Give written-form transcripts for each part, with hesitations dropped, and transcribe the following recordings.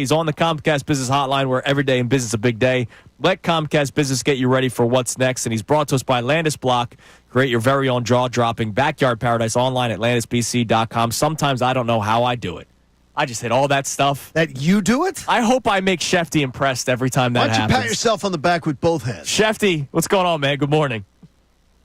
He's on the Comcast Business Hotline, where every day in business is a big day. Let Comcast Business get you ready for what's next. And he's brought to us by Landis Block. Create your very own jaw-dropping backyard paradise online at landisbc.com. Sometimes I don't know how I do it. I just hit all that stuff. That you do it? I hope I make Schefter impressed every time that happens. Why don't you pat yourself on the back with both hands? Schefter, what's going on, man? Good morning.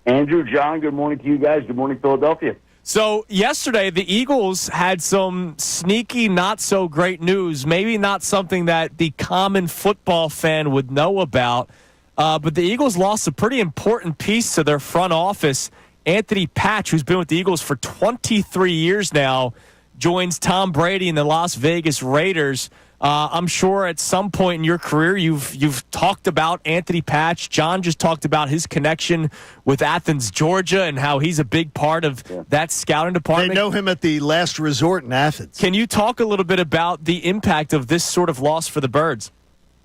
Andrew, John, good morning to you guys. Good morning, Philadelphia. So yesterday, the Eagles had some sneaky, not-so-great news, maybe not something that the common football fan would know about, but the Eagles lost a pretty important piece to their front office. Anthony Patch, who's been with the Eagles for 23 years now, joins Tom Brady in the Las Vegas Raiders. I'm sure at some point in your career you've talked about Anthony Patch. John just talked about his connection with Athens, Georgia, and how he's a big part of that scouting department. They know him at the Last Resort in Athens. Can you talk a little bit about the impact of this sort of loss for the Birds?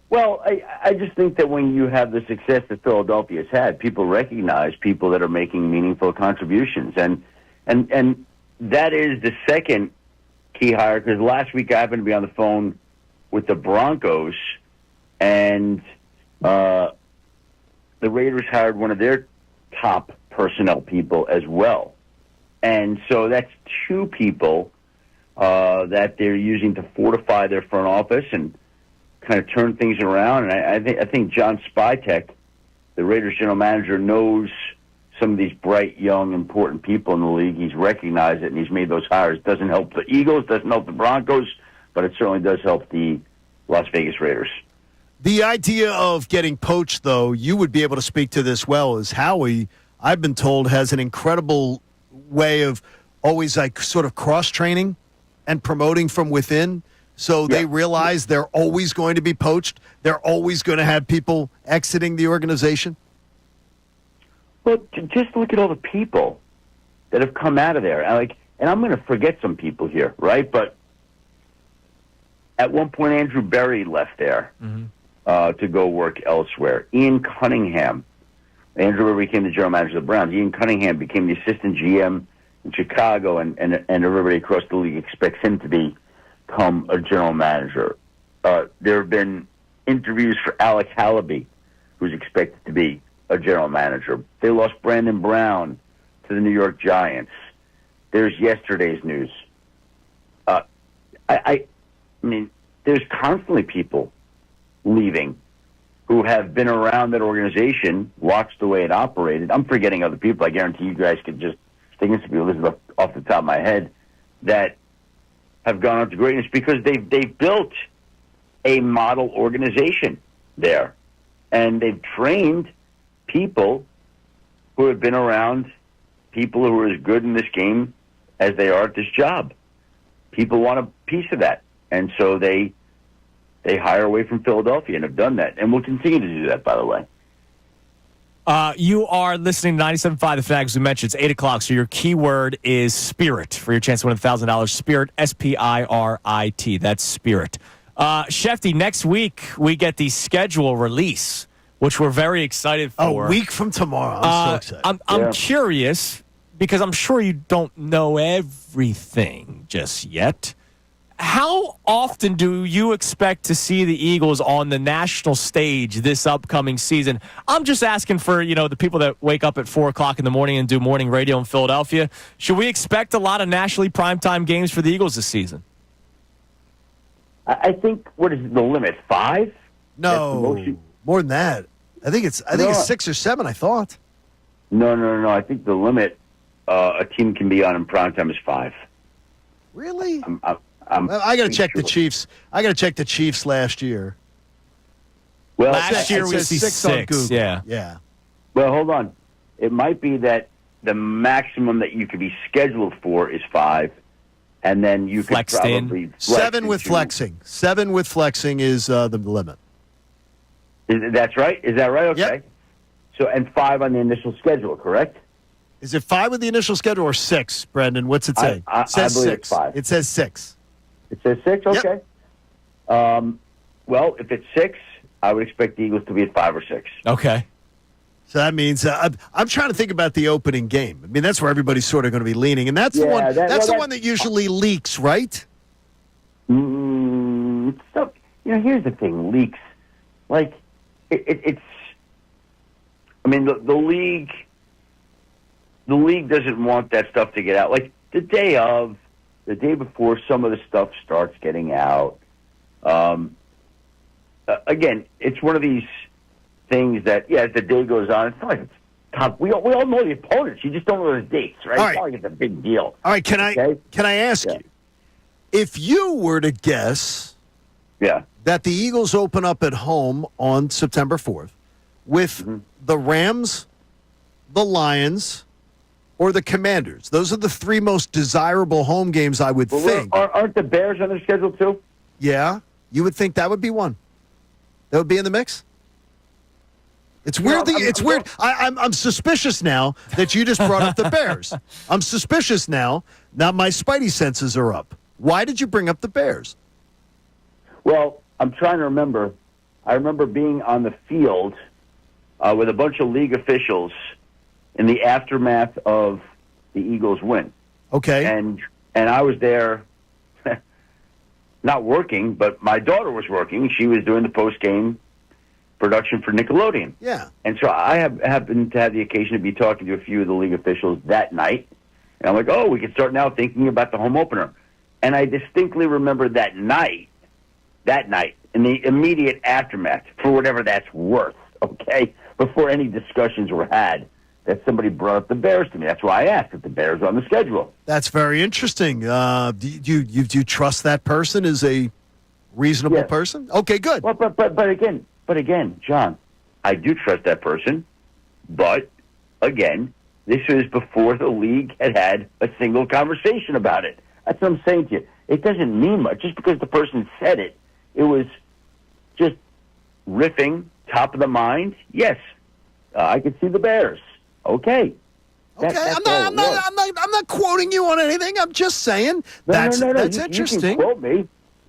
Well, I just think that when you have the success that Philadelphia has had, people recognize people that are making meaningful contributions. And that is the second key hire, because last week I happened to be on the phone with the Broncos, and the Raiders hired one of their top personnel people as well. And so that's two people that they're using to fortify their front office and kind of turn things around. And I think John Spytek, the Raiders general manager, knows some of these bright, young, important people in the league. He's recognized it, and he's made those hires. Doesn't help the Eagles, doesn't help the Broncos, but it certainly does help the Las Vegas Raiders. The idea of getting poached, though, you would be able to speak to this well, is Howie, I've been told, has an incredible way of always like sort of cross-training and promoting from within. So they realize they're always going to be poached. They're always going to have people exiting the organization. Well, just look at all the people that have come out of there. And I'm going to forget some people here, right? But at one point, Andrew Berry left there to go work elsewhere. Ian Cunningham, Andrew Berry became the general manager of the Browns. Ian Cunningham became the assistant GM in Chicago, and everybody across the league expects him to become a general manager. There have been interviews for Alec Hallaby, who's expected to be a general manager. They lost Brandon Brown to the New York Giants. There's yesterday's news. I mean, there's constantly people leaving who have been around that organization, watched the way it operated. I'm forgetting other people. I guarantee you guys could just think of some people, this is off the top of my head, that have gone on to greatness because they've built a model organization there. And they've trained people who have been around people who are as good in this game as they are at this job. People want a piece of that. And so they hire away from Philadelphia and have done that. And will continue to do that, by the way. You are listening to 97.5 The Fanatics. We mentioned it's 8 o'clock, so your keyword is Spirit for your chance to win $1,000. Spirit, S-P-I-R-I-T. That's Spirit. Schefter, next week we get the schedule release, which we're very excited for. A week from tomorrow. I'm so excited. I'm curious, because I'm sure you don't know everything just yet. How often do you expect to see the Eagles on the national stage this upcoming season? I'm just asking for, the people that wake up at 4 o'clock in the morning and do morning radio in Philadelphia. Should we expect a lot of nationally primetime games for the Eagles this season? I think, what is the limit, 5? No, more than that. I think it's 6 or 7, I thought. No. I think the limit a team can be on in primetime is 5. Really? I got to check the Chiefs. I got to check the Chiefs last year. Well, last year we see 6. Yeah. Well, hold on. It might be that the maximum that you could be scheduled for is 5, and then you could probably flex 7 with flexing. 7 with flexing is the limit. That's right. Is that right? Okay. Yep. So, and 5 on the initial schedule, correct? Is it 5 with the initial schedule or 6, Brendan? What's it say? I says believe 6. It's 5. It says 6. It says 6? Okay. Yep. Well, if it's 6, I would expect the Eagles to be at 5 or 6. Okay. So that means I'm trying to think about the opening game. I mean, that's where everybody's sort of going to be leaning, and that's the one. That's the one that usually leaks, right? here's the thing, leaks. Like, it's. I mean, the league doesn't want that stuff to get out. Like the day before, some of the stuff starts getting out. Again, it's one of these things that, as the day goes on, it's not like it's top. We all know the opponents. You just don't know the dates, right? All right. It's not like it's a big deal. All right, can I ask you, if you were to guess that the Eagles open up at home on September 4th with the Rams, the Lions, or the Commanders, those are the three most desirable home games, I would think. Aren't the Bears on their schedule too? Yeah, you would think that would be one. That would be in the mix. It's weird. It's weird. I'm suspicious now that you just brought up the Bears. I'm suspicious now. Now my spidey senses are up. Why did you bring up the Bears? Well, I'm trying to remember. I remember being on the field with a bunch of league officials in the aftermath of the Eagles' win. Okay. And I was there, not working, but my daughter was working. She was doing the post-game production for Nickelodeon. Yeah. And so I happened to have the occasion to be talking to a few of the league officials that night. And I'm like, oh, we can start now thinking about the home opener. And I distinctly remember that night, in the immediate aftermath, for whatever that's worth, okay, before any discussions were had, that somebody brought up the Bears to me. That's why I asked if the Bears are on the schedule. That's very interesting. Do you trust that person as a reasonable person? Okay, good. Well, but again, John, I do trust that person. But again, this was before the league had a single conversation about it. That's what I'm saying to you. It doesn't mean much just because the person said it. It was just riffing, top of the mind. Yes, I could see the Bears. Okay. Okay, I'm not quoting you on anything. I'm just saying that's interesting.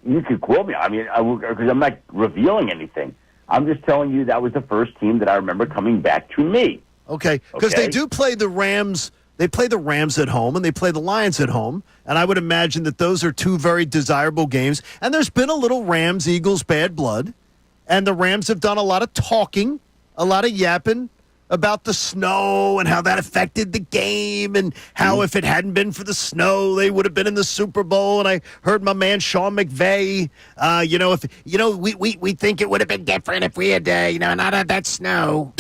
You can quote me. I mean, because I'm not revealing anything. I'm just telling you that was the first team that I remember coming back to me. Okay, because they do play the Rams. They play the Rams at home, and they play the Lions at home. And I would imagine that those are two very desirable games. And there's been a little Rams-Eagles bad blood. And the Rams have done a lot of talking, a lot of yapping about the snow and how that affected the game and how if it hadn't been for the snow, they would have been in the Super Bowl. And I heard my man Sean McVay, we think it would have been different if we had, not had that snow.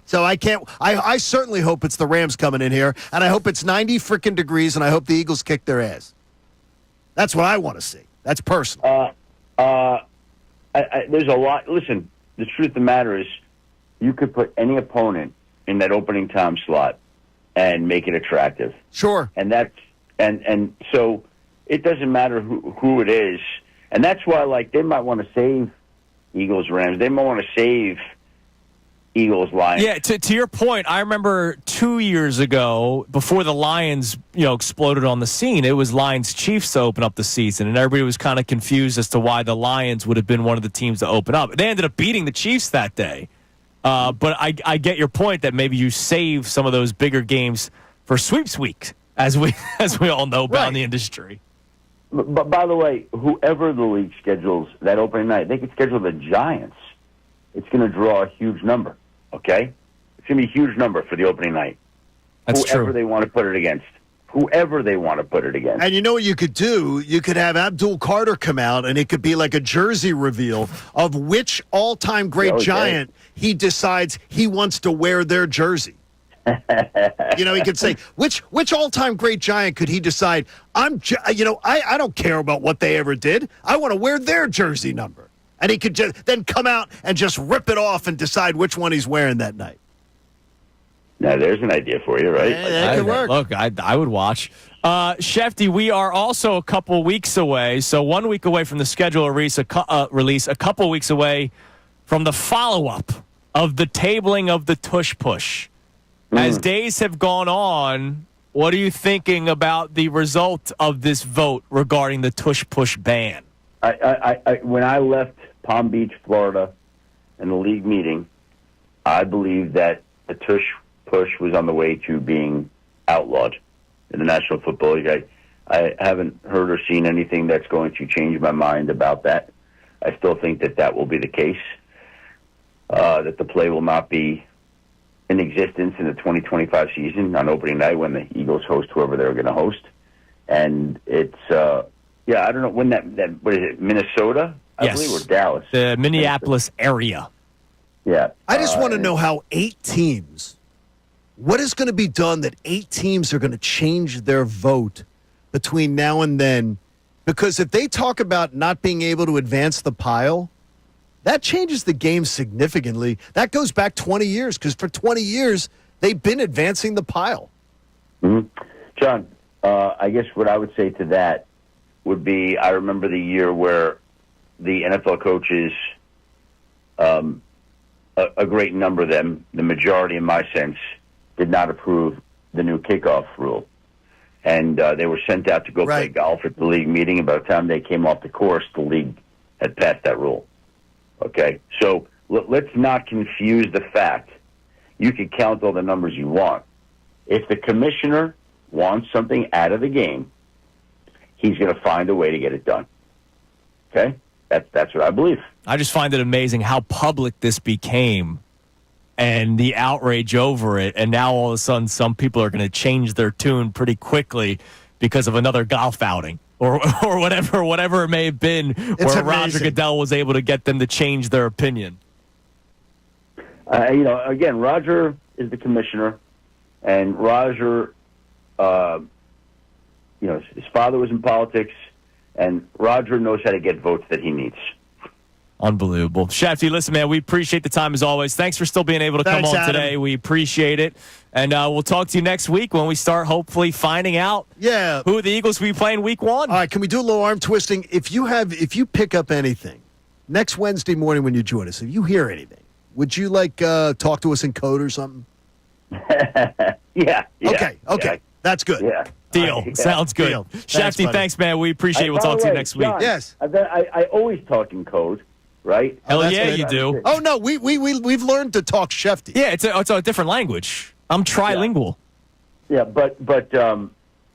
So I certainly hope it's the Rams coming in here, and I hope it's 90 freaking degrees, and I hope the Eagles kick their ass. That's what I want to see. That's personal. There's a lot. Listen, the truth of the matter is, you could put any opponent in that opening time slot and make it attractive. Sure. And and so it doesn't matter who it is. And that's why, they might want to save Eagles Rams. They might want to save Eagles Lions. Yeah, to your point, I remember 2 years ago, before the Lions, exploded on the scene, it was Lions Chiefs to open up the season, and everybody was kind of confused as to why the Lions would have been one of the teams to open up. They ended up beating the Chiefs that day. But I get your point that maybe you save some of those bigger games for sweeps week, as we all know about in the industry. But by the way, whoever the league schedules that opening night, they could schedule the Giants. It's going to draw a huge number, okay? It's going to be a huge number for the opening night. That's whoever true. They want to put it against. Whoever they want to put it against. And you know what you could do? You could have Abdul Carter come out, and it could be like a jersey reveal of which all-time great Giant he decides he wants to wear their jersey. He could say, which all-time great Giant could he decide, I don't care about what they ever did. I want to wear their jersey number. And he could just then come out and just rip it off and decide which one he's wearing that night. Now, there's an idea for you, right? That could work. Look, I would watch. Schefty, we are also a couple weeks away, so 1 week away from the schedule release, a couple weeks away from the follow-up of the tabling of the Tush Push. As days have gone on, what are you thinking about the result of this vote regarding the Tush Push ban? When I left Palm Beach, Florida, in the league meeting, I believe that the Tush Push was on the way to being outlawed in the National Football League. I haven't heard or seen anything that's going to change my mind about that. I still think that will be the case, that the play will not be in existence in the 2025 season on opening night when the Eagles host whoever they're going to host. And it's, I don't know when that what is it, Minnesota, I Yes. believe, or Dallas? The Minneapolis area. Yeah. I just want to know how 8 teams, what is going to be done that 8 teams are going to change their vote between now and then? Because if they talk about not being able to advance the pile, that changes the game significantly. That goes back 20 years, because for 20 years, they've been advancing the pile. Mm-hmm. John, I guess what I would say to that would be, I remember the year where the NFL coaches, a great number of them, the majority in my sense, did not approve the new kickoff rule. And they were sent out to go play golf at the league meeting, and by the time they came off the course, the league had passed that rule. Okay? So let's not confuse the fact. You can count all the numbers you want. If the commissioner wants something out of the game, he's going to find a way to get it done. Okay? That's what I believe. I just find it amazing how public this became and the outrage over it. And now all of a sudden some people are going to change their tune pretty quickly because of another golf outing or whatever it may have been, where Roger Goodell was able to get them to change their opinion. Again, Roger is the commissioner, and Roger, his father was in politics, and Roger knows how to get votes that he needs. Unbelievable. Shefty, listen, man, we appreciate the time as always. Thanks for still being able to come on Adam. today. We appreciate it. And we'll talk to you next week when we start hopefully finding out who the Eagles will be playing week 1. All right, can we do a little arm twisting? If you pick up anything, next Wednesday morning when you join us, if you hear anything, would you talk to us in code or something? Yeah. Okay. Yeah. That's good. Yeah. Deal. Yeah. Sounds good. Deal. Shefty, thanks, man. We appreciate it. We'll By talk the to you way, next week. John, Yes. I always talk in code, right? Hell that's yeah, good. you do. Oh, no, we've learned to talk Shefty. Yeah, it's a different language. I'm trilingual. Yeah, but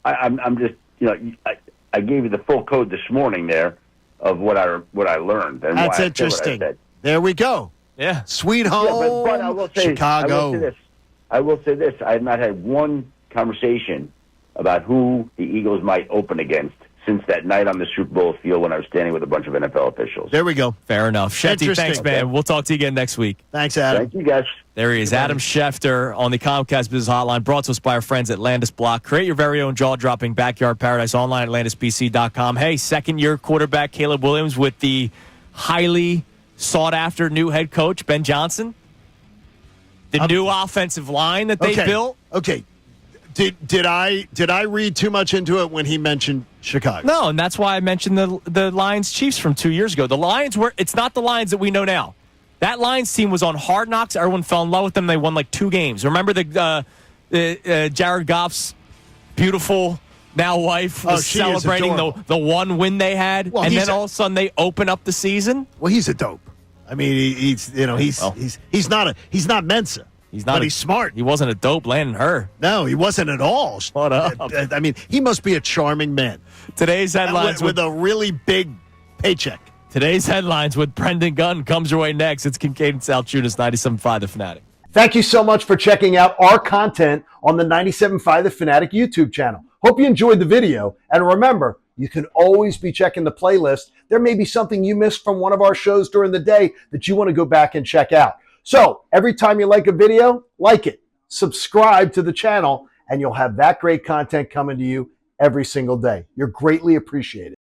I'm just, I gave you the full code this morning there of what I learned. And That's why interesting. I said what I said. There we go. Yeah. Sweet home, Yeah, but I will say, Chicago. I will say this. I have not had one conversation about who the Eagles might open against since that night on the Super Bowl field when I was standing with a bunch of NFL officials. There we go. Fair enough. Shefty, Interesting. thanks, man. We'll talk to you again next week. Thanks, Adam. Thank you, guys. There he is, Adam Schefter on the Comcast Business Hotline, brought to us by our friends at Landis Block. Create your very own jaw-dropping backyard paradise online at LandisPC.com. Hey, second-year quarterback Caleb Williams with the highly sought-after new head coach, Ben Johnson. The new offensive line that they built. Okay. Did I read too much into it when he mentioned Chicago? No, and that's why I mentioned the Lions Chiefs from 2 years ago. The Lions it's not the Lions that we know now. That Lions team was on Hard Knocks. Everyone fell in love with them. They won like 2 games. Remember the Jared Goff's beautiful now wife was celebrating the one win they had, and then all of a sudden they open up the season. Well, he's a dope. I mean, he's not Mensa. But he's smart. He wasn't a dope landing her. No, he wasn't at all. Shut up. I mean, he must be a charming man. Today's headlines with a really big paycheck. Today's headlines with Brendan Gunn comes your way next. It's Kincade and Salciunas, 97.5 The Fanatic. Thank you so much for checking out our content on the 97.5 The Fanatic YouTube channel. Hope you enjoyed the video. And remember, you can always be checking the playlist. There may be something you missed from one of our shows during the day that you want to go back and check out. So every time you like a video, like it, subscribe to the channel, and you'll have that great content coming to you every single day. You're greatly appreciated.